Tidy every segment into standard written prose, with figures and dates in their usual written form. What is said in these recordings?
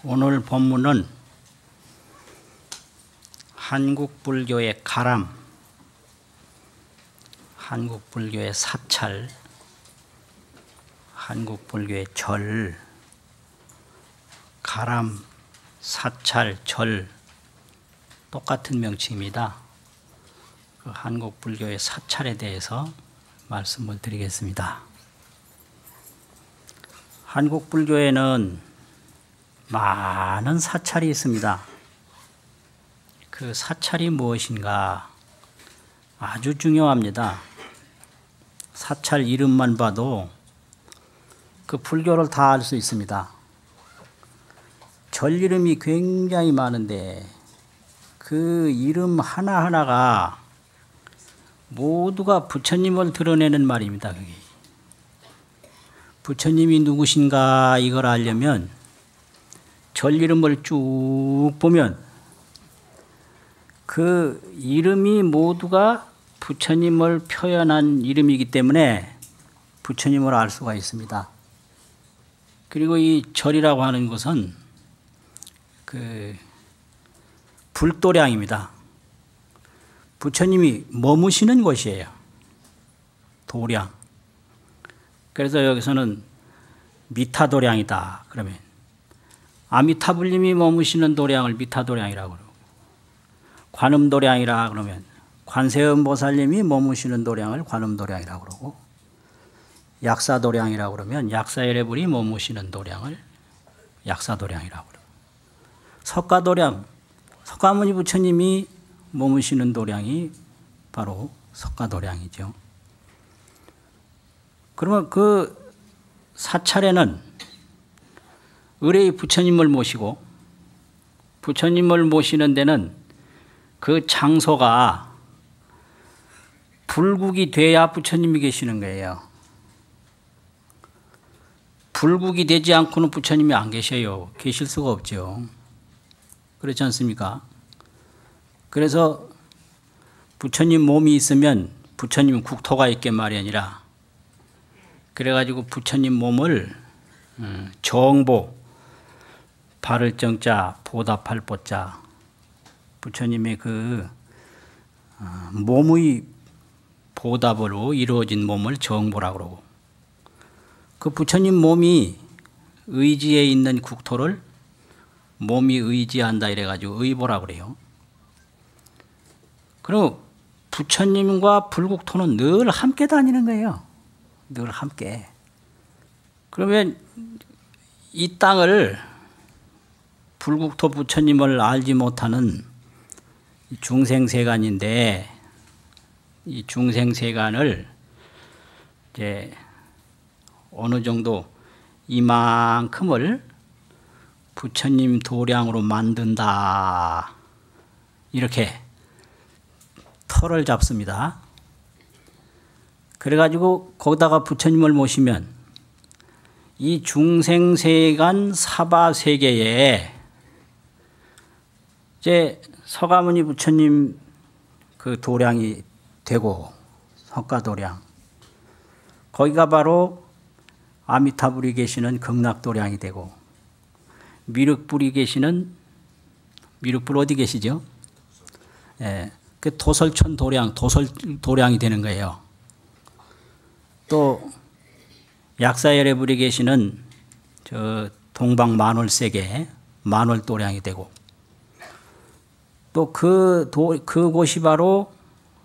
오늘 본문은 한국불교의 가람, 한국불교의 사찰, 한국불교의 절, 가람, 사찰, 절 똑같은 명칭입니다. 그 한국불교의 사찰에 대해서 말씀을 드리겠습니다. 한국불교에는 많은 사찰이 있습니다. 그 사찰이 무엇인가 아주 중요합니다. 사찰 이름만 봐도 그 불교를 다 알 수 있습니다. 절 이름이 굉장히 많은데 그 이름 하나하나가 모두가 부처님을 드러내는 말입니다. 그게. 부처님이 누구신가 이걸 알려면 절 이름을 쭉 보면 그 이름이 모두가 부처님을 표현한 이름이기 때문에 부처님을 알 수가 있습니다. 그리고 이 절이라고 하는 것은 그 불도량입니다. 부처님이 머무시는 곳이에요. 도량. 그래서 여기서는 미타도량이다. 그러면 아미타불님이 머무시는 도량을 미타도량이라고 그러고, 관음도량이라 그러면 관세음보살님이 머무시는 도량을 관음도량이라고 그러고, 약사도량이라고 그러면 약사열애불이 머무시는 도량을 약사도량이라고 그러고, 석가도량, 석가모니 부처님이 머무시는 도량이 바로 석가도량이죠. 그러면 그 사찰에는 의뢰의 부처님을 모시고, 부처님을 모시는 데는 그 장소가 불국이 돼야 부처님이 계시는 거예요. 불국이 되지 않고는 부처님이 안 계셔요. 계실 수가 없죠. 그렇지 않습니까? 그래서 부처님 몸이 있으면 부처님 국토가 있게 마련이라, 그래가지고 부처님 몸을 정보, 바를 정자, 보답할 보자, 부처님의 그 몸의 보답으로 이루어진 몸을 정보라고 그러고, 그 부처님 몸이 의지에 있는 국토를 몸이 의지한다 이래가지고 의보라고 그래요. 그리고 부처님과 불국토는 늘 함께 다니는 거예요. 늘 함께. 그러면 이 땅을 불국토 부처님을 알지 못하는 중생세간인데, 이 중생세간을 이제 어느 정도 이만큼을 부처님 도량으로 만든다, 이렇게 터를 잡습니다. 그래가지고 거기다가 부처님을 모시면 이 중생세간 사바세계에 이제 서가모니 부처님 그 도량이 되고, 석가도량, 거기가 바로 아미타불이 계시는 극락도량이 되고, 미륵불이 계시는, 미륵불 어디 계시죠? 예, 그 도설천 도량, 도설도량이 되는 거예요. 또 약사열애불이 계시는 저 동방 만월세계 만월도량이 되고, 또 그곳이 바로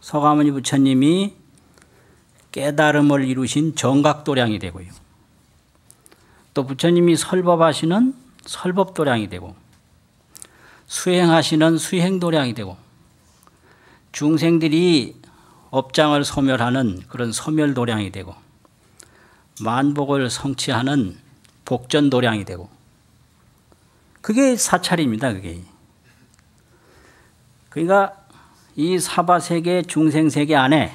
서가모니 부처님이 깨달음을 이루신 정각도량이 되고요. 또 부처님이 설법하시는 설법도량이 되고, 수행하시는 수행도량이 되고, 중생들이 업장을 소멸하는 그런 소멸도량이 되고, 만복을 성취하는 복전도량이 되고, 그게 사찰입니다. 그게. 그러니까 이 사바세계 중생세계 안에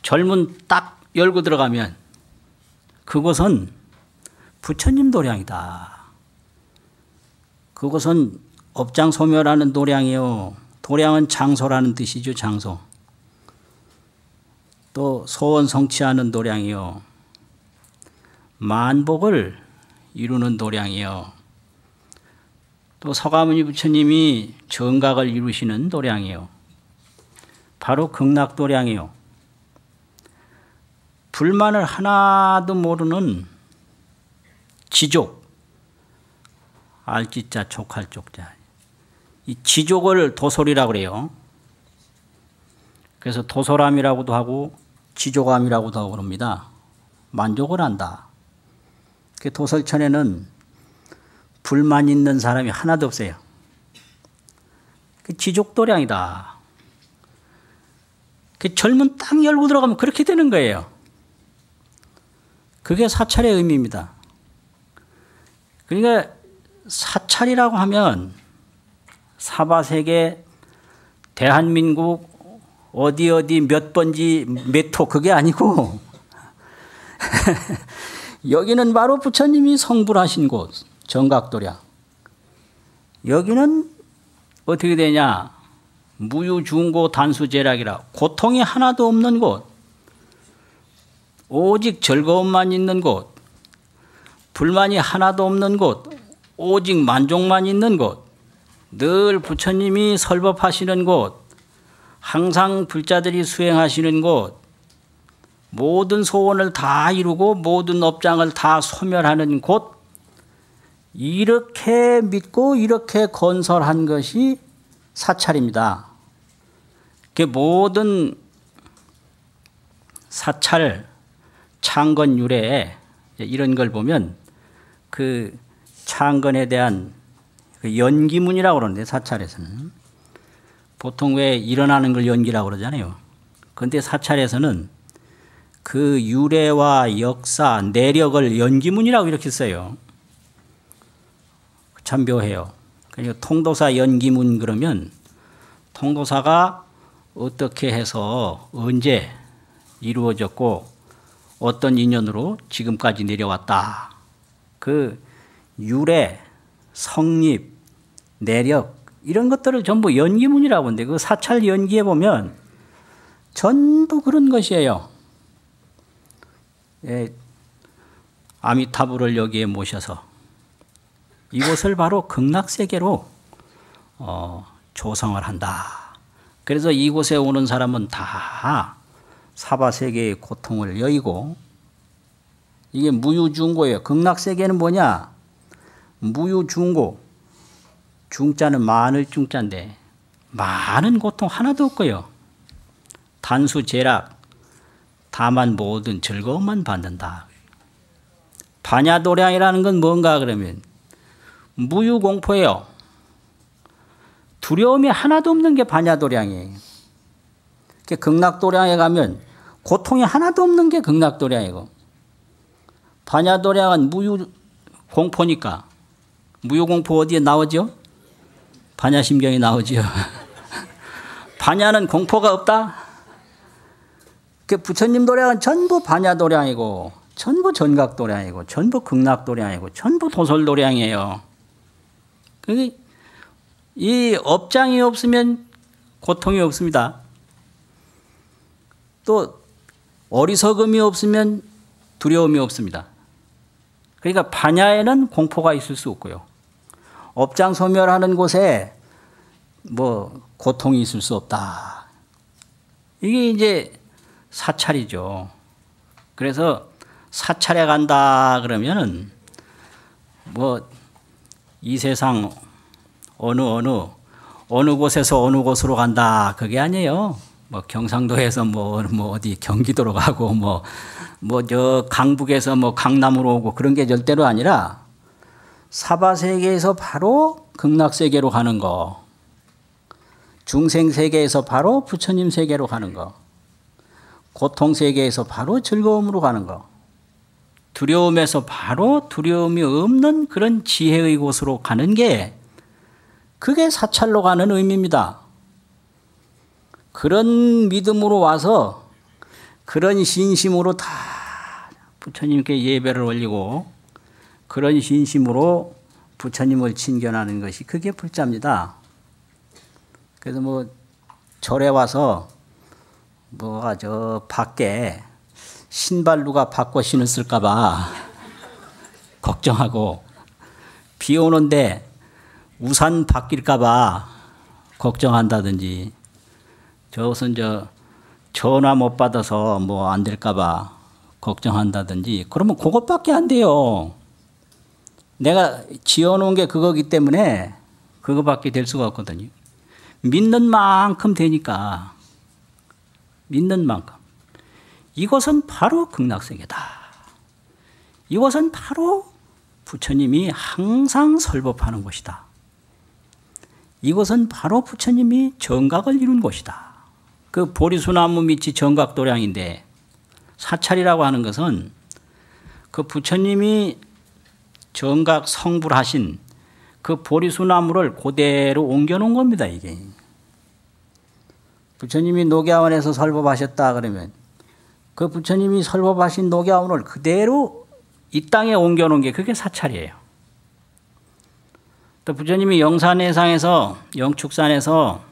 절문 딱 열고 들어가면 그곳은 부처님 도량이다. 그곳은 업장 소멸하는 도량이요. 도량은 장소라는 뜻이죠. 장소. 또 소원 성취하는 도량이요. 만복을 이루는 도량이요. 또 서가모니 부처님이 정각을 이루시는 도량이요. 바로 극락도량이요. 불만을 하나도 모르는 지족, 알지자 족할 쪽자. 이 지족을 도솔이라고 그래요. 그래서 도솔함이라고도 하고 지족함이라고도 하고 그럽니다. 만족을 한다. 그 도솔천에는 불만 있는 사람이 하나도 없어요. 그 지족도량이다. 그 절문 딱 열고 들어가면 그렇게 되는 거예요. 그게 사찰의 의미입니다. 그러니까 사찰이라고 하면 사바세계 대한민국 어디 몇 번지 몇 호 그게 아니고 여기는 바로 부처님이 성불하신 곳 정각도량. 여기는 어떻게 되냐? 무유중고 단수제락이라 고통이 하나도 없는 곳, 오직 즐거움만 있는 곳, 불만이 하나도 없는 곳, 오직 만족만 있는 곳, 늘 부처님이 설법하시는 곳, 항상 불자들이 수행하시는 곳, 모든 소원을 다 이루고 모든 업장을 다 소멸하는 곳, 이렇게 믿고 이렇게 건설한 것이 사찰입니다. 그 모든 사찰, 창건 유래 이런 걸 보면 그 창건에 대한 그 연기문이라고 그러는데 사찰에서는 보통 왜 일어나는 걸 연기라고 그러잖아요. 그런데 사찰에서는 그 유래와 역사, 내력을 연기문이라고 이렇게 써요. 참 묘해요. 그러니까 통도사 연기문 그러면 통도사가 어떻게 해서 언제 이루어졌고 어떤 인연으로 지금까지 내려왔다. 그 유래, 성립, 내력 이런 것들을 전부 연기문이라고 하는데 그 사찰 연기에 보면 전부 그런 것이에요. 예, 아미타불을 여기에 모셔서 이곳을 바로 극락세계로 조성을 한다. 그래서 이곳에 오는 사람은 다 사바세계의 고통을 여의고 이게 무유중고예요. 극락세계는 뭐냐? 무유중고. 중자는 많을 중자인데 많은 고통 하나도 없고요. 단수제락. 다만 모든 즐거움만 받는다. 반야도량이라는 건 뭔가 그러면 무유공포예요. 두려움이 하나도 없는 게 반야도량이에요. 극락도량에 가면 고통이 하나도 없는 게 극락도량이고 반야도량은 무유공포니까 무유공포 어디에 나오죠? 반야심경이 나오죠. 반야는 공포가 없다. 부처님 도량은 전부 반야도량이고 전부 전각도량이고 전부 극락도량이고 전부 도솔도량이에요. 이 업장이 없으면 고통이 없습니다. 또 어리석음이 없으면 두려움이 없습니다. 그러니까 반야에는 공포가 있을 수 없고요. 업장 소멸하는 곳에 뭐 고통이 있을 수 없다. 이게 이제 사찰이죠. 그래서 사찰에 간다 그러면은 뭐 이 세상 어느 곳에서 어느 곳으로 간다 그게 아니에요. 뭐 경상도에서 뭐 어디 경기도로 가고 뭐 저 강북에서 뭐 강남으로 오고 그런 게 절대로 아니라 사바세계에서 바로 극락세계로 가는 거, 중생세계에서 바로 부처님 세계로 가는 거, 고통세계에서 바로 즐거움으로 가는 거, 두려움에서 바로 두려움이 없는 그런 지혜의 곳으로 가는 게 그게 사찰로 가는 의미입니다. 그런 믿음으로 와서 그런 신심으로 다 부처님께 예배를 올리고 그런 신심으로 부처님을 친견하는 것이 그게 불자입니다. 그래서 뭐 절에 와서 뭐가 저 밖에 신발 누가 바꿔 신었을까 봐 걱정하고 비 오는데 우산 바뀔까봐 걱정한다든지, 저것은 전화 못 받아서 뭐 안 될까봐 걱정한다든지, 그러면 그것밖에 안 돼요. 내가 지어놓은 게 그거기 때문에 그거밖에 될 수가 없거든요. 믿는 만큼 되니까. 믿는 만큼. 이것은 바로 극락세계다. 이것은 바로 부처님이 항상 설법하는 곳이다. 이것은 바로 부처님이 정각을 이룬 곳이다. 그 보리수나무 밑이 정각도량인데, 사찰이라고 하는 것은 그 부처님이 정각 성불 하신 그 보리수나무를 그대로 옮겨놓은 겁니다, 이게. 부처님이 녹야원에서 설법하셨다 그러면 그 부처님이 설법하신 녹야원을 그대로 이 땅에 옮겨놓은 게 그게 사찰이에요. 또 부처님이 영산해상에서, 영축산에서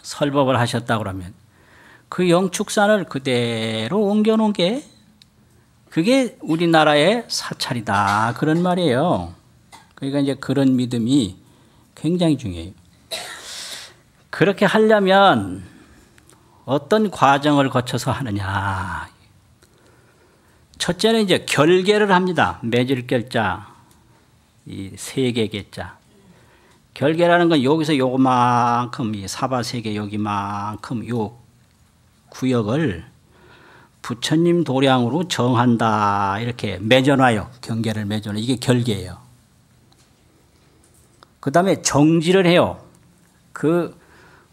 설법을 하셨다 그러면 그 영축산을 그대로 옮겨놓은 게 그게 우리나라의 사찰이다, 그런 말이에요. 그러니까 이제 그런 믿음이 굉장히 중요해요. 그렇게 하려면 어떤 과정을 거쳐서 하느냐. 첫째는 이제 결계를 합니다. 맺을 결자, 이 세계 개자. 결계라는 건 여기서 요만큼, 이 사바세계 여기만큼 요 구역을 부처님 도량으로 정한다, 이렇게 맺어놔요. 경계를 맺어놔요. 이게 결계예요. 그 다음에 정지를 해요. 그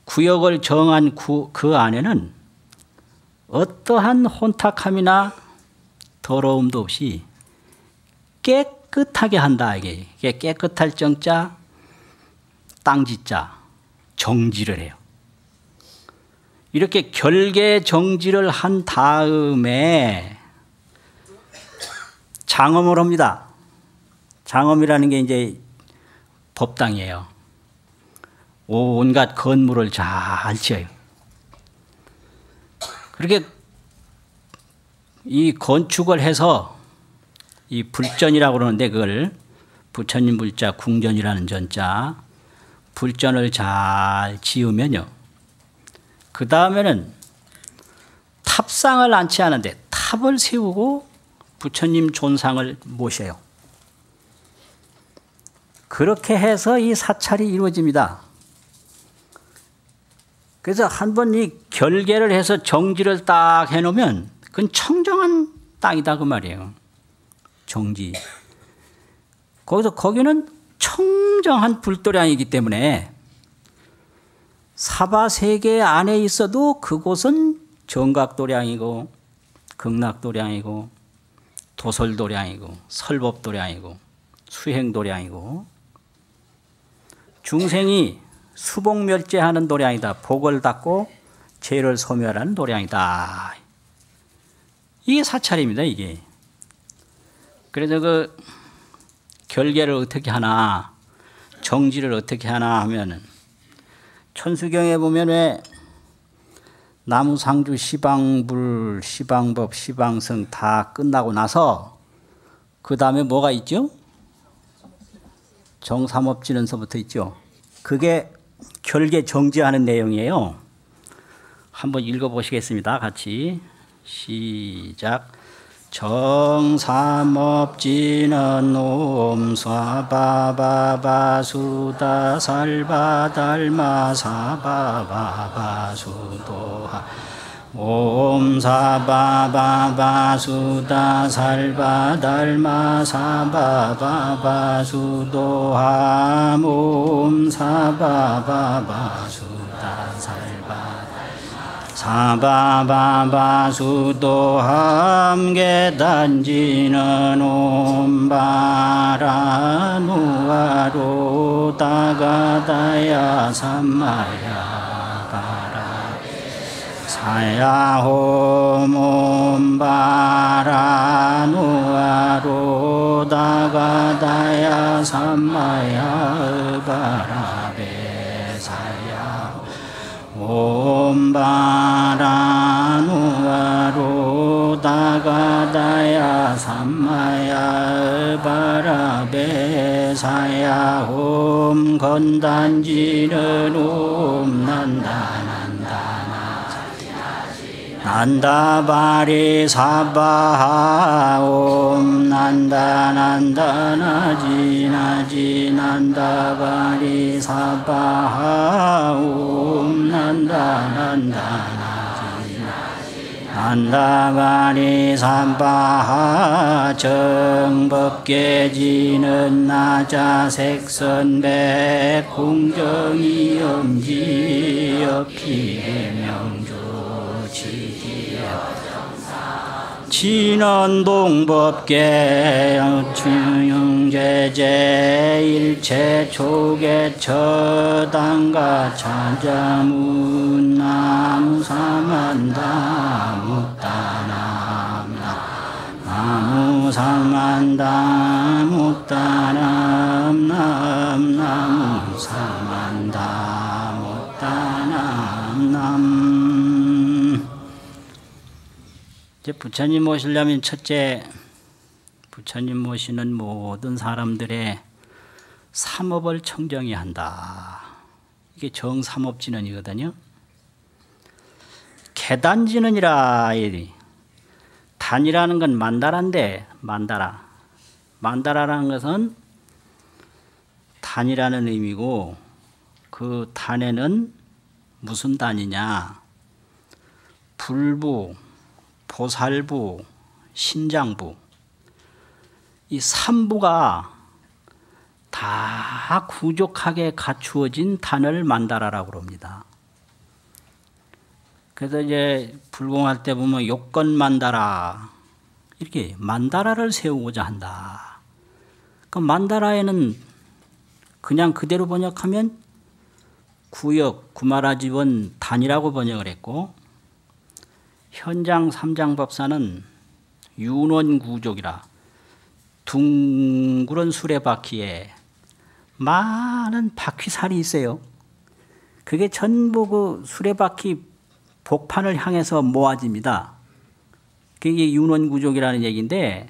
구역을 정한 그 안에는 어떠한 혼탁함이나 더러움도 없이 깨끗하게 한다. 이게 깨끗할 정자, 땅지자, 정지를 해요. 이렇게 결계 정지를 한 다음에 장엄을 합니다. 장엄이라는 게 이제 법당이에요. 온갖 건물을 잘 지어요. 그렇게 이 건축을 해서 이 불전이라고 그러는데, 그걸 부처님 불자, 궁전이라는 전자, 불전을 잘 지으면요, 그 다음에는 탑상을 안치 않은데 탑을 세우고 부처님 존상을 모셔요. 그렇게 해서 이 사찰이 이루어집니다. 그래서 한번 이 결계를 해서 정지를 딱 해놓으면 그건 청정한 땅이다, 그 말이에요. 정지. 거기는 청정한 불도량이기 때문에 사바세계 안에 있어도 그곳은 정각도량이고 극락도량이고 도솔도량이고 설법도량이고 수행도량이고, 중생이 수복멸제하는 도량이다. 복을 닦고 죄를 소멸하는 도량이다. 이게 사찰입니다, 이게. 그래서 그 결계를 어떻게 하나, 정지를 어떻게 하나 하면은, 천수경에 보면 왜 나무상주 시방불, 시방법, 시방성 다 끝나고 나서 그 다음에 뭐가 있죠? 정삼업진언서부터 있죠. 그게 결계 정지하는 내용이에요. 한번 읽어보시겠습니다. 같이 시작. 정삼업진언 옴사바바바수다 살바달마사바바바수도하 옴사바바바수다 살바달마사바바바수도하 옴사바바바수다 살바 사바바바수도함계단지는 옴바라누아로 다가다야 삼마야 사야홈 옴바라누아로 다가다야 삼마야 바라베 사야 옴바라누아로 다 가다야 삼마야 바라베사야 옴 건단지는 옴 난다바리 사바하 옴 난다나지 난다바리 사바하 옴 난다바리 사바하 정법계지는 나자색선백 공정이 엄지역기명조 진원동법계 충영제제 일체 초계 처당가 찬자문 나무사만다 묵다남나 나무사만다 묵다남 나무사만다 묵다남 이제 부처님 모시려면 첫째, 부처님 모시는 모든 사람들의 삼업을 청정해야 한다. 이게 정삼업진언이거든요. 계단진언이라. 단이라는 건 만다라인데, 만다라. 만다라라는 것은 단이라는 의미고, 그 단에는 무슨 단이냐? 불부, 보살부, 신장부, 이 삼부가 다 구족하게 갖추어진 단을 만다라라고 합니다. 그래서 이제 불공할 때 보면 요건 만다라, 이렇게 만다라를 세우고자 한다. 그 만다라에는 그냥 그대로 번역하면 구역, 구마라집은 단이라고 번역을 했고, 현장 삼장법사는 윤원구족이라 둥그런 수레바퀴에 많은 바퀴살이 있어요. 그게 전부 그 수레바퀴 복판을 향해서 모아집니다. 그게 윤원구족이라는 얘기인데,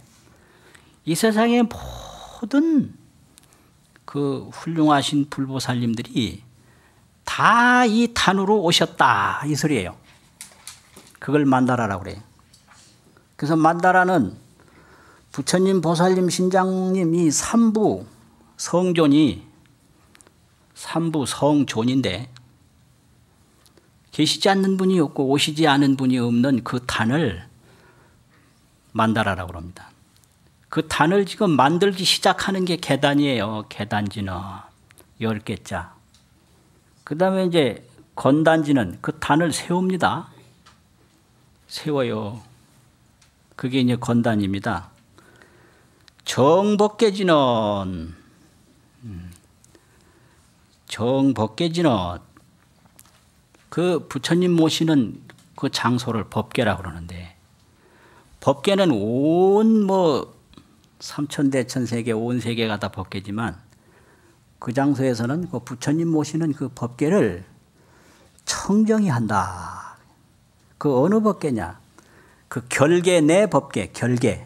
이 세상의 모든 그 훌륭하신 불보살님들이 다 이 단으로 오셨다, 이 소리예요. 그걸 만다라라고 그래요. 그래서 만다라는 부처님, 보살님, 신장님 이 삼부 성존이 삼부 성존인데, 계시지 않는 분이 없고 오시지 않은 분이 없는 그 단을 만다라라고 합니다. 그 단을 지금 만들기 시작하는 게 계단이에요. 계단지는 10개자. 그 다음에 이제 건단지는 그 단을 세웁니다. 세워요. 그게 이제 건단입니다. 정법계진언, 정법계진언, 그 부처님 모시는 그 장소를 법계라고 그러는데, 법계는 온 삼천대천세계 온 세계가 다 법계지만, 그 장소에서는 그 부처님 모시는 그 법계를 청정히 한다. 그 어느 법계냐? 그 결계 내 법계, 결계.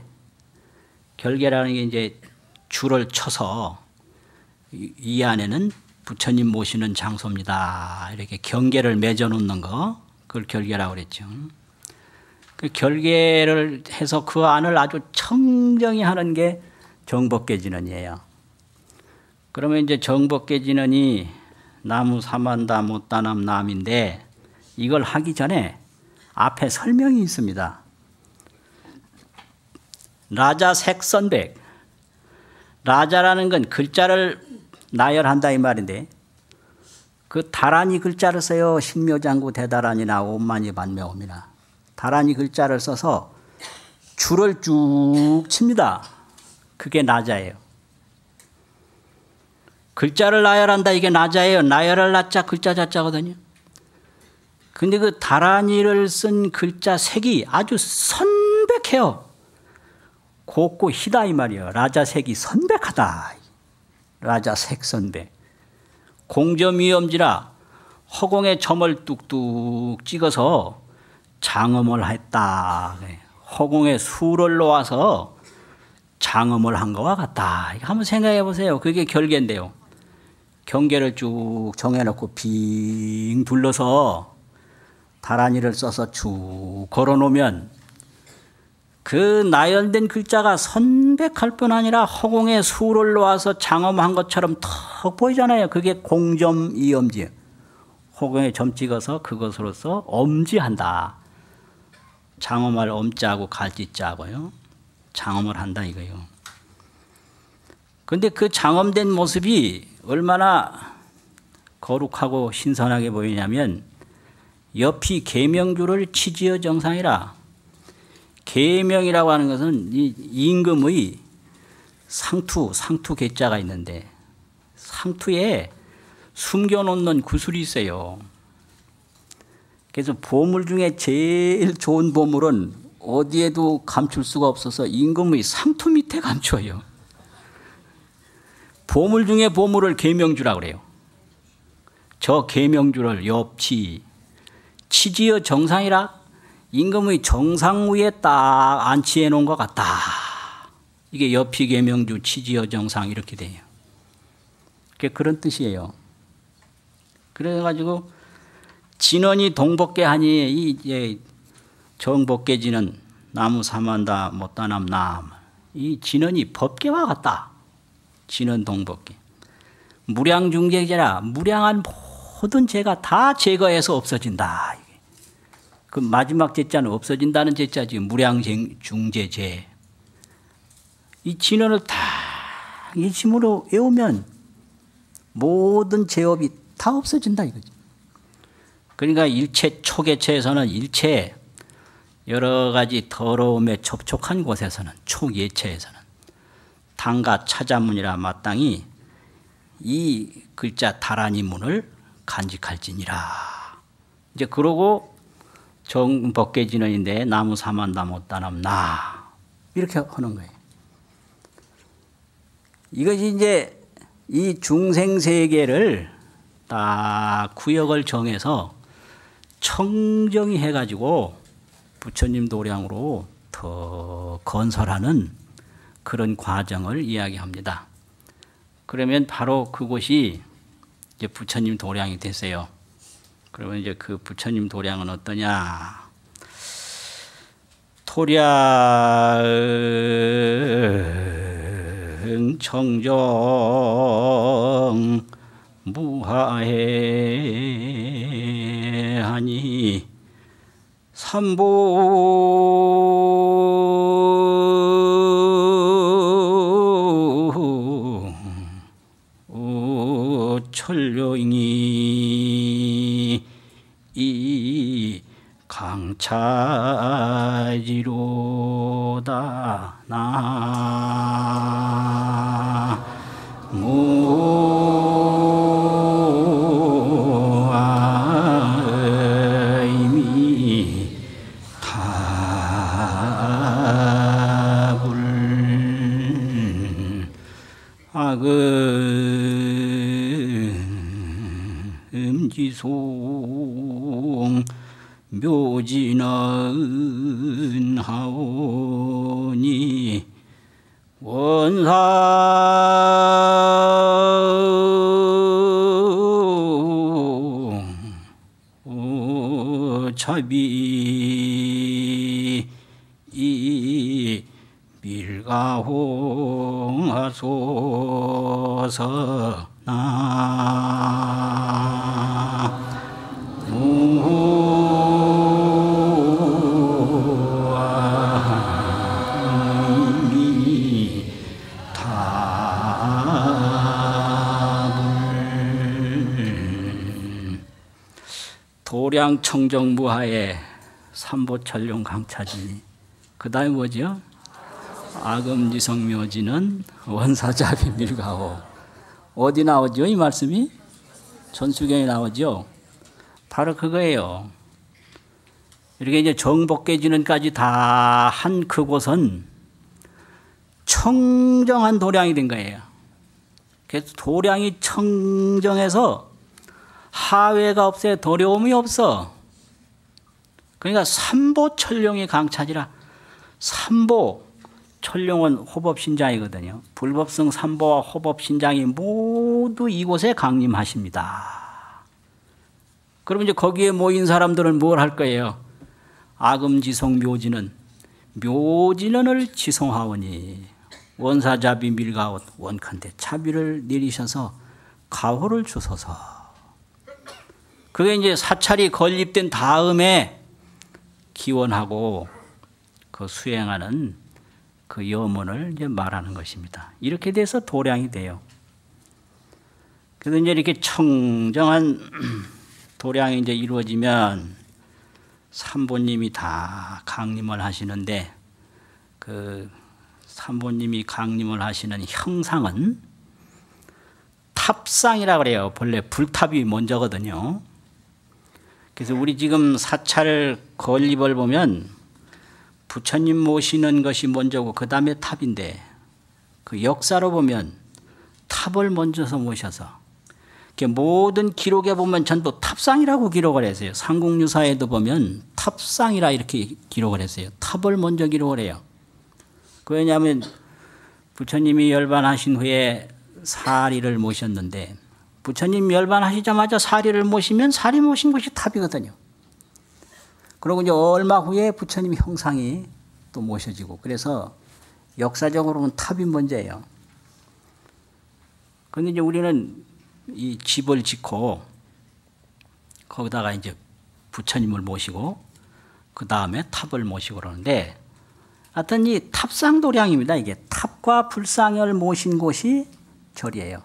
결계라는 게 이제 줄을 쳐서 이 안에는 부처님 모시는 장소입니다. 이렇게 경계를 맺어 놓는 거, 그걸 결계라고 그랬죠. 그 결계를 해서 그 안을 아주 청정히 하는 게 정법계진언이에요. 그러면 이제 정법계진언이 나무 사만다 못다남 남인데, 이걸 하기 전에 앞에 설명이 있습니다. 라자 색선백. 라자라는 건 글자를 나열한다 이 말인데, 그 다란이 글자를 써요. 신묘장구 대다란이나 오만이 반명옵니다. 다란이 글자를 써서 줄을 쭉 칩니다. 그게 나자예요. 글자를 나열한다, 이게 나자예요. 나열할 나자 글자 자자거든요. 근데 그 다란이를 쓴 글자 색이 아주 선백해요. 곱고 희다 이 말이에요. 라자 색이 선백하다. 라자 색 선백. 공점위엄지라 허공에 점을 뚝뚝 찍어서 장엄을 했다. 허공에 수를 놓아서 장엄을 한 것과 같다. 한번 생각해 보세요. 그게 결계인데요. 경계를 쭉 정해놓고 빙 둘러서 다란이를 써서 쭉 걸어놓으면 그 나열된 글자가 선백할 뿐 아니라 허공에 수를 놓아서 장엄한 것처럼 턱 보이잖아요. 그게 공점 이엄지. 허공에 점 찍어서 그것으로서 엄지한다. 장엄할 엄자하고 갈지자하고요. 장엄을 한다 이거요. 그런데 그 장엄된 모습이 얼마나 거룩하고 신선하게 보이냐면 옆이 계명주를 치지어 정상이라. 계명이라고 하는 것은 이 임금의 상투 계자가 있는데 상투에 숨겨놓는 구슬이 있어요. 그래서 보물 중에 제일 좋은 보물은 어디에도 감출 수가 없어서 임금의 상투 밑에 감춰요. 보물 중에 보물을 계명주라고 그래요. 저 계명주를 옆치 치지어 정상이라 임금의 정상 위에 딱 안치해 놓은 것 같다. 이게 옆이 계명주 치지어 정상 이렇게 돼요. 그런 뜻이에요. 그래가지고 진원이 동법계 하니 이 정법계지는 나무 사만다 못다남 남. 이 진원이 법계와 같다. 진원 동법계. 무량중재제라 무량한 모든 죄가 다 제거해서 없어진다. 그 마지막 제자는 없어진다는 제자지. 무량중재제. 이 진원을 다 일심으로 외우면 모든 죄업이 다 없어진다 이거지. 그러니까 일체 초계체에서는 일체 여러 가지 더러움에 접촉한 곳에서는 초예체에서는 당가 차자문이라 마땅히 이 글자 다란이 문을 간직할지니라. 이제 그러고 정법계진원인데 나무 사만다 못다남 나 이렇게 하는 거예요. 이것이 이제 이 중생세계를 딱 구역을 정해서 청정히 해가지고 부처님 도량으로 더 건설하는 그런 과정을 이야기합니다. 그러면 바로 그곳이 이제 부처님 도량이 됐어요. 그러면 이제 그 부처님 도량은 어떠냐? 도량 청정 무하해하니 삼보 천룡이 이 강차지로다 나무아이미 타불 악음지송 묘진은 하오니 원사 차비 이 밀가홍하소서 나무아이미 타불 도량 청정무하에 삼보천룡 강차지. 그 다음에 뭐죠? 악음지성묘지는 원사자비 밀가호. 어디 나오죠? 이 말씀이? 전수경에 나오죠? 바로 그거예요. 이렇게 이제 정복계진원까지 다 한 그곳은 청정한 도량이 된 거예요. 그래서 도량이 청정해서 하회가 없어요. 더러움이 없어. 그러니까 삼보천룡이 강차지라. 삼보, 천룡은 호법신장이거든요. 불법성 삼보와 호법신장이 모두 이곳에 강림하십니다. 그럼 이제 거기에 모인 사람들은 뭘 할 거예요? 아금지송 묘진은 묘진언을 지송하오니 원사자비 밀가옷 원컨대 차비를 내리셔서 가호를 주소서. 그게 이제 사찰이 건립된 다음에 기원하고 그 수행하는 그 염원을 이제 말하는 것입니다. 이렇게 돼서 도량이 돼요. 그래서 이제 이렇게 청정한 도량이 이제 이루어지면 삼보님이 다 강림을 하시는데 그 삼보님이 강림을 하시는 형상은 탑상이라고 그래요. 본래 불탑이 먼저거든요. 그래서 우리 지금 사찰 건립을 보면 부처님 모시는 것이 먼저고 그 다음에 탑인데 그 역사로 보면 탑을 먼저서 모셔서 모든 기록에 보면 전부 탑상이라고 기록을 했어요. 삼국유사에도 보면 탑상이라 이렇게 기록을 했어요. 탑을 먼저 기록을 해요. 왜냐하면 부처님이 열반하신 후에 사리를 모셨는데 부처님 열반하시자마자 사리를 모시면 사리 모신 것이 탑이거든요. 그리고 이제 얼마 후에 부처님 형상이 또 모셔지고 그래서 역사적으로는 탑이 먼저예요. 그런데 이제 우리는 이 집을 짓고 거기다가 이제 부처님을 모시고 그 다음에 탑을 모시고 그러는데 하여튼 이 탑상도량입니다. 이게 탑과 불상을 모신 곳이 절이에요.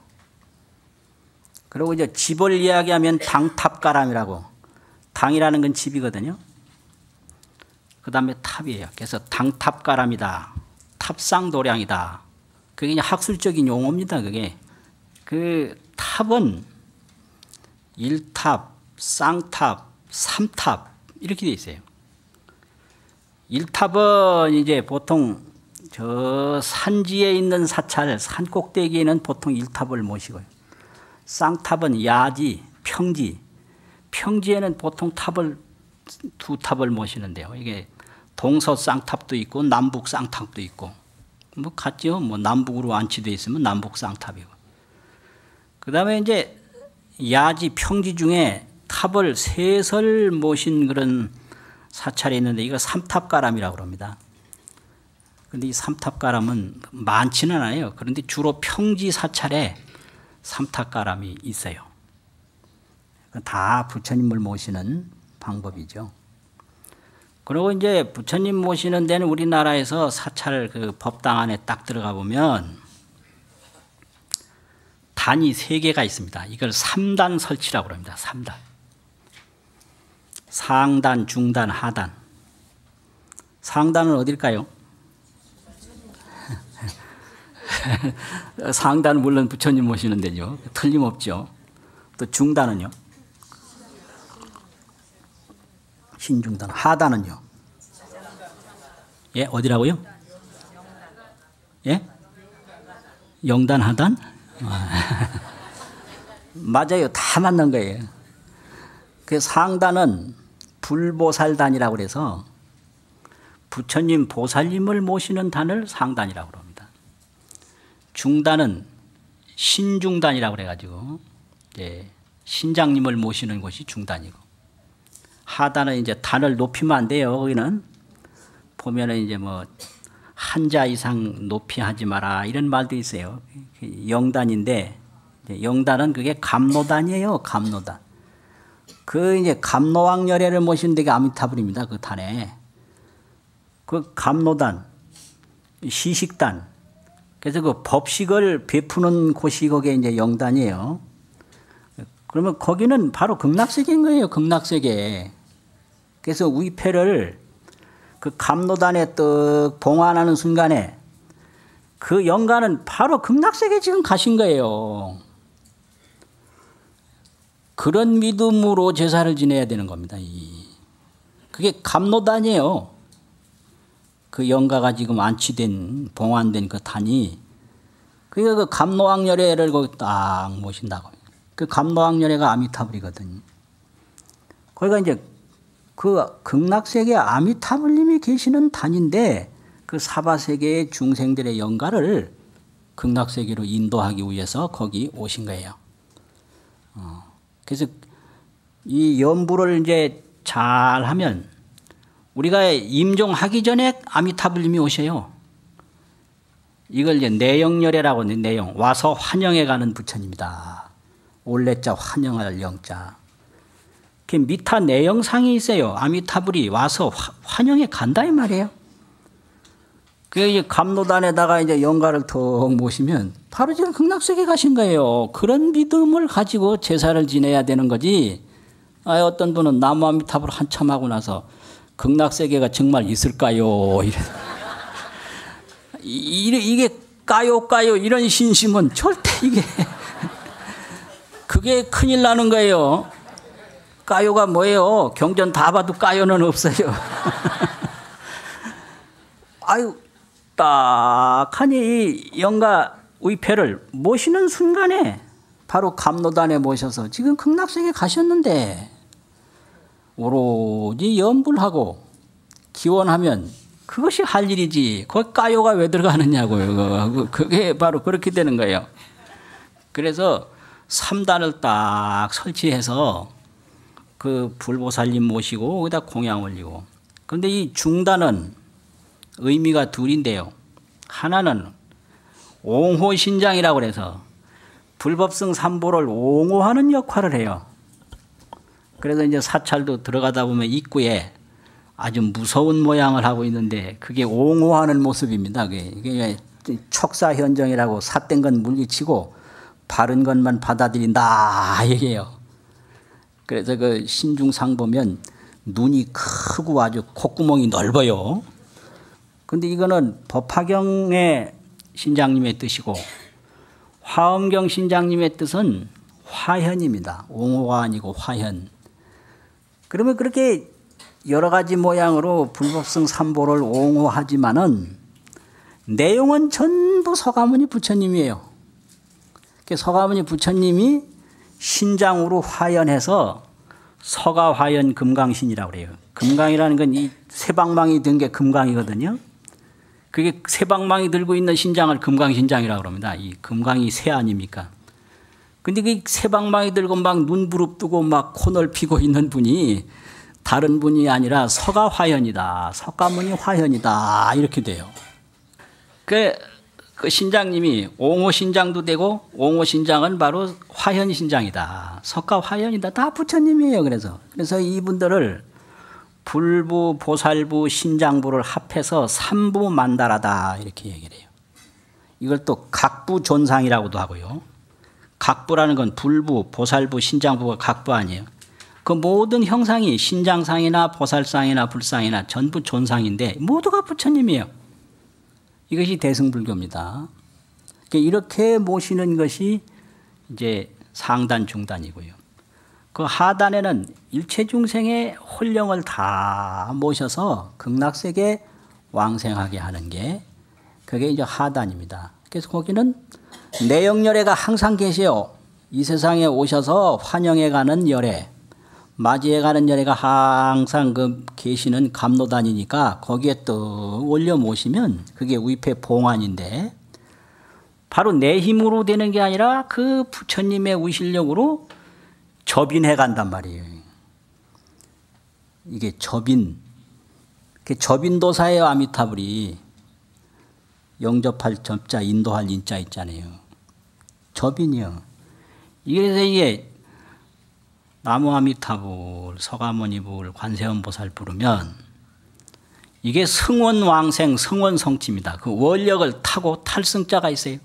그리고 이제 집을 이야기하면 당탑가람이라고 당이라는 건 집이거든요. 그 다음에 탑이에요. 그래서 당탑가람이다. 탑상도량이다. 그게 그냥 학술적인 용어입니다. 그게. 그 탑은 1탑, 쌍탑, 3탑 이렇게 돼 있어요. 1탑은 이제 보통 저 산지에 있는 사찰, 산 꼭대기에는 보통 1탑을 모시고요. 쌍탑은 야지, 평지. 평지에는 보통 탑을 두 탑을 모시는데요. 이게 동서 쌍탑도 있고 남북 쌍탑도 있고 뭐 같죠. 뭐 남북으로 안치되어 있으면 남북 쌍탑이고. 그다음에 이제 야지 평지 중에 탑을 셋을 모신 그런 사찰이 있는데 이거 삼탑가람이라고 합니다. 그런데 이 삼탑가람은 많지는 않아요. 그런데 주로 평지 사찰에 삼탑가람이 있어요. 다 부처님을 모시는 방법이죠. 그리고 이제 부처님 모시는 데는 우리나라에서 사찰 그 법당 안에 딱 들어가 보면 단이 3개가 있습니다. 이걸 3단 설치라고 합니다. 3단. 상단, 중단, 하단. 상단은 어딜까요? 상단은 물론 부처님 모시는 데죠. 틀림없죠. 또 중단은요? 신중단. 하단은요? 예, 어디라고요? 예? 영단, 하단? 맞아요. 다 맞는 거예요. 그 상단은 불보살단이라고 그래서 부처님 보살님을 모시는 단을 상단이라고 합니다. 중단은 신중단이라고 그래가지고 신장님을 모시는 곳이 중단이고, 하단은 이제 단을 높이면 안 돼요. 거기는 보면은 이제 뭐 한자 이상 높이 하지 마라 이런 말도 있어요. 영단인데 영단은 그게 감노단이에요. 감노단. 그 이제 감노왕열애를 모시는 데가 아미타불입니다. 그 단에. 그 감노단, 시식단. 그래서 그 법식을 베푸는 곳이 거기에 이제 영단이에요. 그러면 거기는 바로 극락세계인 거예요. 극락세계. 그래서 위패를 그 감노단에 떡 봉안하는 순간에 그 영가는 바로 극락세계 지금 가신 거예요. 그런 믿음으로 제사를 지내야 되는 겁니다. 그게 감노단이에요. 그 영가가 지금 안치된 봉안된 그 단이 그게 그 감노왕열애를 거기 딱 모신다고. 그 감노왕열애가 아미타불이거든요. 거기가 이제 그 극락세계 아미타불님이 계시는 단인데 그 사바세계의 중생들의 영가를 극락세계로 인도하기 위해서 거기 오신 거예요. 그래서 이 연부를 이제 잘 하면 우리가 임종하기 전에 아미타불님이 오셔요. 이걸 이제 내영열애라고 하는 내영, 와서 환영해 가는 부처님이다. 올레자 환영할 영자. 그 미타 내영상이 있어요. 아미타불이 와서 환영해 간다 이 말이에요. 그 이제 감로단에다가 이제 영가를 턱 모시면 바로 지금 극락세계 가신 거예요. 그런 믿음을 가지고 제사를 지내야 되는 거지. 어떤 분은 나무 아미타불 한참 하고 나서 극락세계가 정말 있을까요? 이게 까요 이런 신심은 절대 이게 그게 큰일 나는 거예요. 까요가 뭐예요? 경전 다 봐도 까요는 없어요. 아유, 딱하니 영가 위패를 모시는 순간에 바로 감로단에 모셔서 지금 극락세계 가셨는데 오로지 염불하고 기원하면 그것이 할 일이지. 거기 까요가 왜 들어가느냐고요. 그게 바로 그렇게 되는 거예요. 그래서 3단을 딱 설치해서 그 불보살님 모시고 거기다 공양 올리고. 그런데 이 중단은 의미가 둘인데요. 하나는 옹호신장이라고 그래서 불법성 삼보를 옹호하는 역할을 해요. 그래서 이제 사찰도 들어가다 보면 입구에 아주 무서운 모양을 하고 있는데 그게 옹호하는 모습입니다. 그게 척사현정이라고 삿된 건 물리치고 바른 것만 받아들인다 얘기해요. 그래서 그 신중상 보면 눈이 크고 아주 콧구멍이 넓어요. 근데 이거는 법화경의 신장님의 뜻이고 화엄경 신장님의 뜻은 화현입니다. 옹호가 아니고 화현. 그러면 그렇게 여러 가지 모양으로 불법성 삼보를 옹호하지만은 내용은 전부 서가모니 부처님이에요. 서가모니 부처님이 신장으로 화연해서 서가화연 금강신이라고 그래요. 금강이라는 건 이 세방망이 든 게 금강이거든요. 그게 세방망이 들고 있는 신장을 금강신장이라고 그럽니다. 이 금강이 새 아닙니까? 근데 그 세방망이 들고 막 눈 부릅뜨고 막 코 넓히고 있는 분이 다른 분이 아니라 서가화연이다. 석가모니 화연이다. 이렇게 돼요. 그 신장님이 옹호신장도 되고 옹호신장은 바로 화현신장이다. 석가화연이다. 다 부처님이에요. 그래서 이분들을 불부, 보살부, 신장부를 합해서 삼부만다라다 이렇게 얘기를 해요. 이걸 또 각부존상이라고도 하고요. 각부라는 건 불부, 보살부, 신장부가 각부 아니에요. 그 모든 형상이 신장상이나 보살상이나 불상이나 전부 존상인데 모두가 부처님이에요. 이것이 대승불교입니다. 이렇게 모시는 것이 이제 상단, 중단이고요. 그 하단에는 일체 중생의 혼령을 다 모셔서 극락세계 왕생하게 하는 게 그게 이제 하단입니다. 그래서 거기는 내영열애가 항상 계세요. 이 세상에 오셔서 환영해가는 열애, 맞이해가는 열애가 항상 그 계시는 감로단이니까 거기에 또 올려 모시면 그게 위패 봉안인데 바로 내 힘으로 되는 게 아니라 그 부처님의 위실력으로 접인해 간단 말이에요. 이게 접인도사예요. 아미타불이 영접할 접자, 인도할 인자 있잖아요. 접인이요. 그래서 이게 나무 아미타불, 서가모니불, 관세음보살 부르면 이게 승원왕생, 승원성취입니다. 그 원력을 타고 탈승자가 있어요.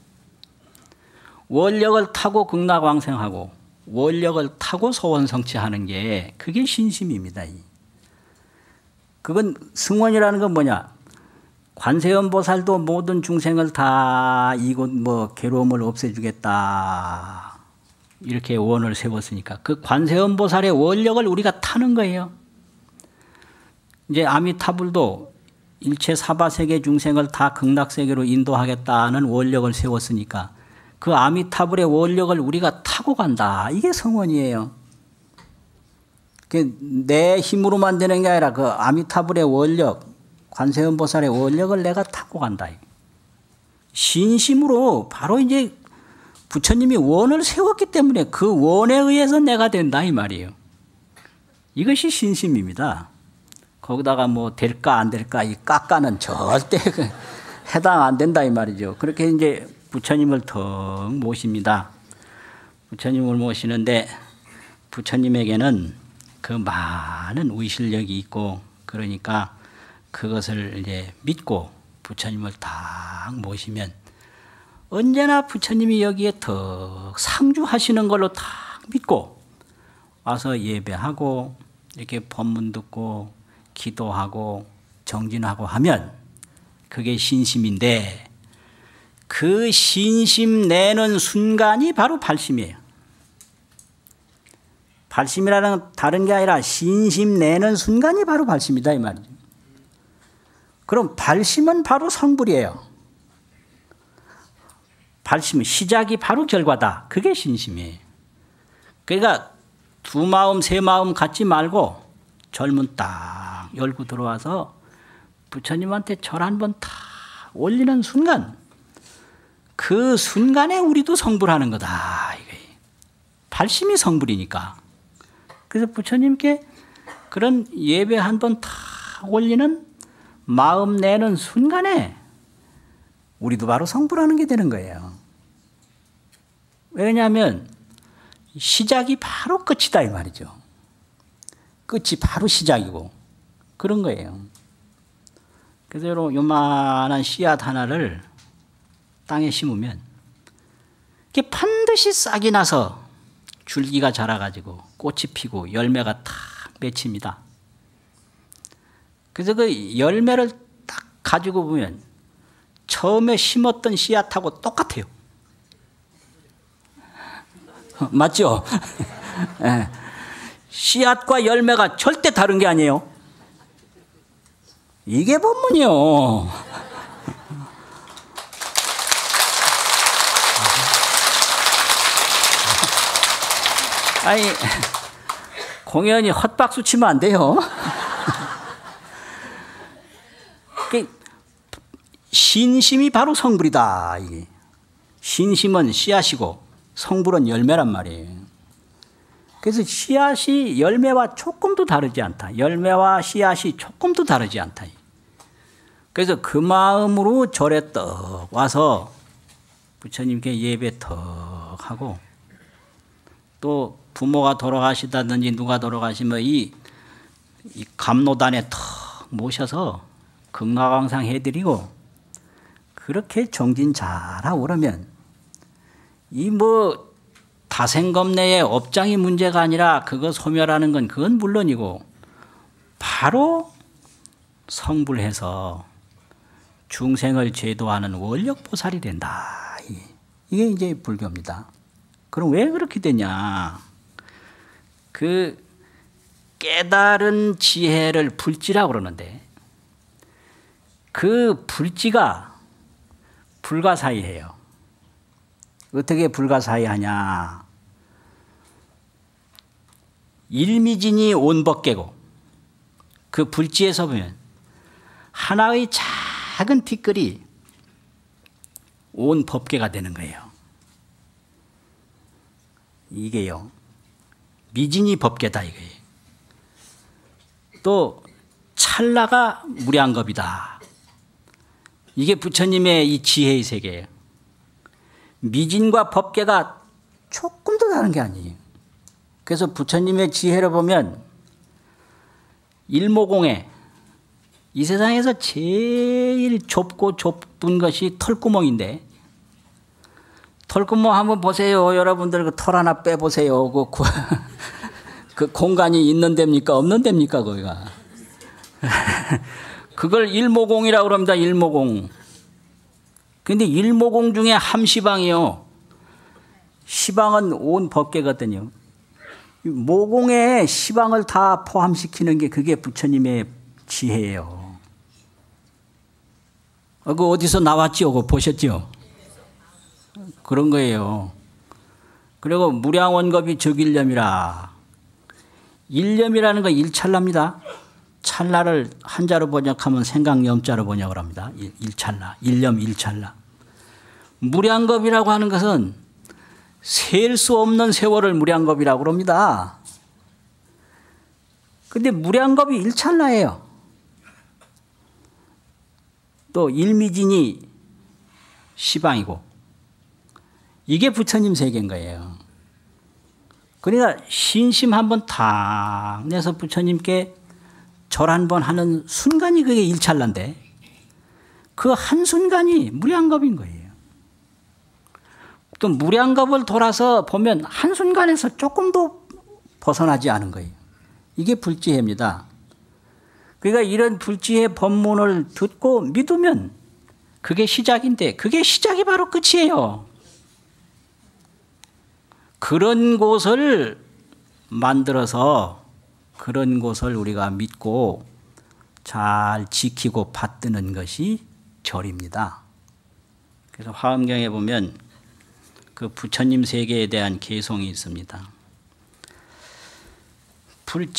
원력을 타고 극락왕생하고 원력을 타고 소원성취하는 게 그게 신심입니다. 그건 승원이라는 건 뭐냐? 관세음보살도 모든 중생을 다 이곳 괴로움을 없애주겠다. 이렇게 원을 세웠으니까 그 관세음보살의 원력을 우리가 타는 거예요. 이제 아미타불도 일체 사바세계 중생을 다 극락세계로 인도하겠다는 원력을 세웠으니까 그 아미타불의 원력을 우리가 타고 간다. 이게 성원이에요. 내 힘으로만 되는 게 아니라 그 아미타불의 원력, 관세음보살의 원력을 내가 타고 간다. 신심으로 바로 이제 부처님이 원을 세웠기 때문에 그 원에 의해서 내가 된다 이 말이에요. 이것이 신심입니다. 거기다가 뭐 될까 안 될까 이 깎아는 절대 해당 안 된다 이 말이죠. 그렇게 이제 부처님을 더 모십니다. 부처님을 모시는데 부처님에게는 그 많은 의실력이 있고 그러니까 그것을 이제 믿고 부처님을 딱 모시면 언제나 부처님이 여기에 더 상주하시는 걸로 딱 믿고 와서 예배하고 이렇게 법문 듣고 기도하고 정진하고 하면 그게 신심인데 그 신심 내는 순간이 바로 발심이에요. 발심이라는 건 다른 게 아니라 신심 내는 순간이 바로 발심이다 이 말이죠. 그럼 발심은 바로 성불이에요. 발심은 시작이 바로 결과다. 그게 신심이에요. 그러니까 두 마음 세 마음 갖지 말고 절문 딱 열고 들어와서 부처님한테 절 한번 다 올리는 순간 그 순간에 우리도 성불하는 거다. 발심이 성불이니까. 그래서 부처님께 그런 예배 한번 다 올리는 마음 내는 순간에 우리도 바로 성불하는 게 되는 거예요. 왜냐하면 시작이 바로 끝이다 이 말이죠. 끝이 바로 시작이고 그런 거예요. 그래서 요만한 씨앗 하나를 땅에 심으면 이게 반드시 싹이 나서 줄기가 자라가지고 꽃이 피고 열매가 탁 맺힙니다. 그래서 그 열매를 딱 가지고 보면 처음에 심었던 씨앗하고 똑같아요. 맞죠? 네. 씨앗과 열매가 절대 다른 게 아니에요. 이게 법문이요. 아니 공연히 헛박수 치면 안 돼요. 신심이 바로 성불이다. 이게. 신심은 씨앗이고 성불은 열매란 말이에요. 그래서 씨앗이 열매와 조금도 다르지 않다. 열매와 씨앗이 조금도 다르지 않다. 그래서 그 마음으로 절에 떡 와서 부처님께 예배 턱 하고 또 부모가 돌아가시다든지 누가 돌아가시면 이 감로단에 턱 모셔서 극락왕상 해드리고 그렇게 정진 잘하고 그러면 이 뭐 다생겁내의 업장이 문제가 아니라 그거 소멸하는 건 그건 물론이고 바로 성불해서 중생을 제도하는 원력보살이 된다. 이게 이제 불교입니다. 그럼 왜 그렇게 되냐? 그 깨달은 지혜를 불지라고 그러는데 그 불지가 불가사의해요. 어떻게 불가사의하냐? 일미진이 온법계고 그 불지에서 보면 하나의 작은 티끌이 온 법계가 되는 거예요. 이게요. 미진이 법계다 이거예요. 또 찰나가 무량겁이다. 이게 부처님의 이 지혜의 세계예요. 미진과 법계가 조금도 다른 게 아니에요. 그래서 부처님의 지혜를 보면 일모공에 이 세상에서 제일 좁고 좁은 것이 털구멍인데 털구멍 한번 보세요. 여러분들 그 털 하나 빼보세요. 그 공간이 있는 데입니까? 없는 데입니까? 거기가. 그걸 일모공이라고 그럽니다. 일모공. 근데 일모공 중에 함시방이요. 시방은 온 법계거든요. 모공에 시방을 다 포함시키는 게 그게 부처님의 지혜예요. 그 어디서 나왔지요? 그거 보셨죠? 그런 거예요. 그리고 무량원겁이 적일념이라. 일념이라는 건 일찰납니다. 찰나를 한자로 번역하면 생각염자로 번역을 합니다. 일찰나, 일념 일찰나. 무량겁이라고 하는 것은 셀 수 없는 세월을 무량겁이라고 합니다. 근데 무량겁이 일찰나예요. 또 일미진이 시방이고 이게 부처님 세계인 거예요. 그러니까 신심 한번 탁 내서 부처님께 절 한번 하는 순간이 그게 일찰나인데 그 한순간이 무량겁인 거예요. 또 무량겁을 돌아서 보면 한순간에서 조금도 벗어나지 않은 거예요. 이게 불지혜입니다. 그러니까 이런 불지혜 법문을 듣고 믿으면 그게 시작인데 그게 시작이 바로 끝이에요. 그런 곳을 만들어서 그런 곳을 우리가 믿고 잘 지키고 받드는 것이 절입니다. 그래서 화엄경에 보면 그 부처님 세계에 대한 개송이 있습니다. 불지여공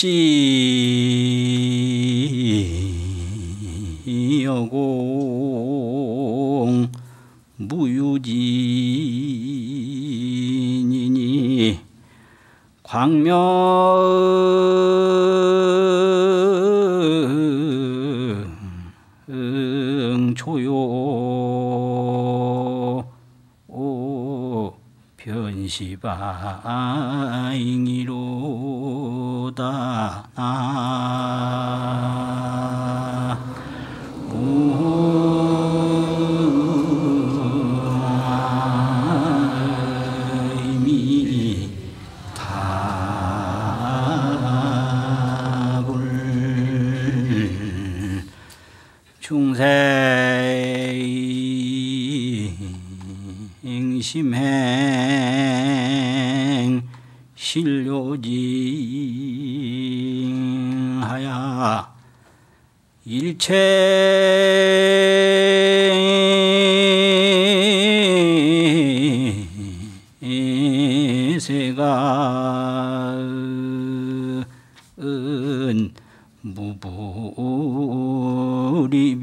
무유진이니 광명 조요 변시바잉이로다 중생심행 신료징하야 일체세가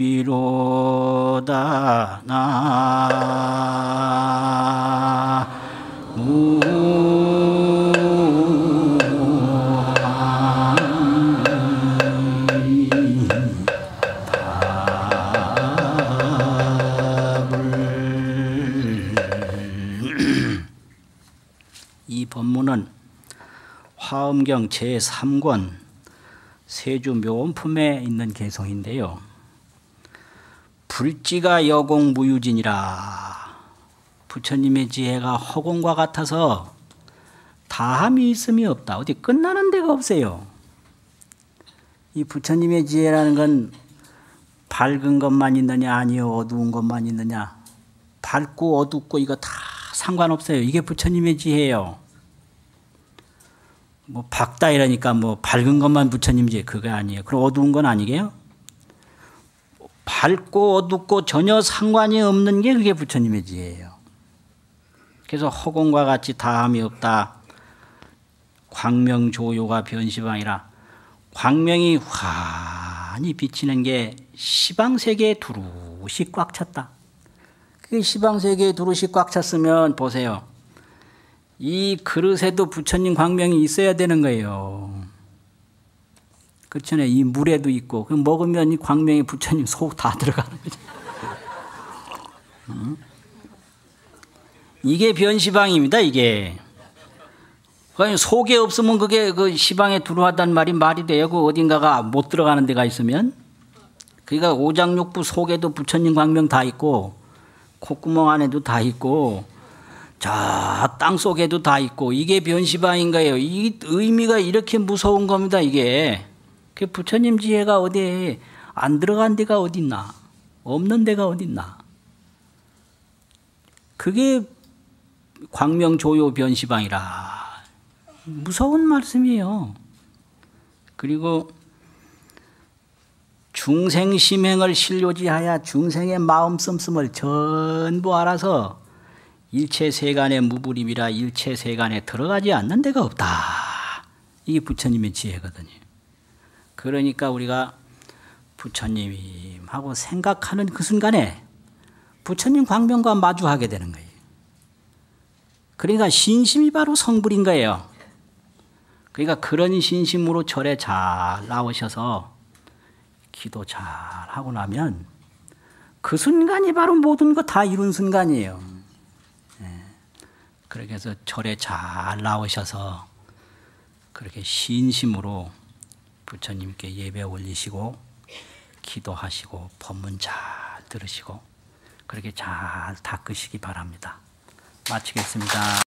무부리비로다 이 법문은 화엄경 제3권 세주묘원품에 있는 개성인데요. 불지가 여공무유진이라 부처님의 지혜가 허공과 같아서 다함이 있음이 없다. 어디 끝나는 데가 없어요. 이 부처님의 지혜라는 건 밝은 것만 있느냐 아니요 어두운 것만 있느냐 밝고 어둡고 이거 다 상관없어요. 이게 부처님의 지혜예요. 뭐 밝다 이러니까 뭐 밝은 것만 부처님 지혜 그거 아니에요. 그럼 어두운 건 아니게요? 밝고 어둡고 전혀 상관이 없는 게 그게 부처님의 지혜예요. 그래서 허공과 같이 다함이 없다. 광명조요가 변시방이라 광명이 환히 비치는 게 시방세계에 두루시 꽉 찼다. 그 시방세계에 두루시 꽉 찼으면 보세요. 이 그릇에도 부처님 광명이 있어야 되는 거예요. 그렇잖아요. 이 물에도 있고 그 먹으면 이 광명이 부처님 속 다 들어가는 거죠. 이게 변시방입니다. 이게 속에 없으면 그게 그 시방에 들어왔단 말이 돼요. 그 어딘가가 못 들어가는 데가 있으면. 그러니까 오장육부 속에도 부처님 광명 다 있고 콧구멍 안에도 다 있고 저 땅 속에도 다 있고 이게 변시방인 거예요. 이 의미가 이렇게 무서운 겁니다. 이게 그 부처님 지혜가 어디에 안 들어간 데가 어딨나 없는 데가 어딨나 그게 광명조요 변시방이라 무서운 말씀이에요. 그리고 중생심행을 신료지하여 중생의 마음 씀씀을 전부 알아서 일체세간의 무불입이라 일체세간에 들어가지 않는 데가 없다. 이게 부처님의 지혜거든요. 그러니까 우리가 부처님 하고 생각하는 그 순간에 부처님 광명과 마주하게 되는 거예요. 그러니까 신심이 바로 성불인 거예요. 그러니까 그런 신심으로 절에 잘 나오셔서 기도 잘 하고 나면 그 순간이 바로 모든 거 다 이룬 순간이에요. 그렇게 해서 절에 잘 나오셔서 그렇게 신심으로 부처님께 예배 올리시고 기도하시고 법문 잘 들으시고 그렇게 잘 닦으시기 바랍니다. 마치겠습니다.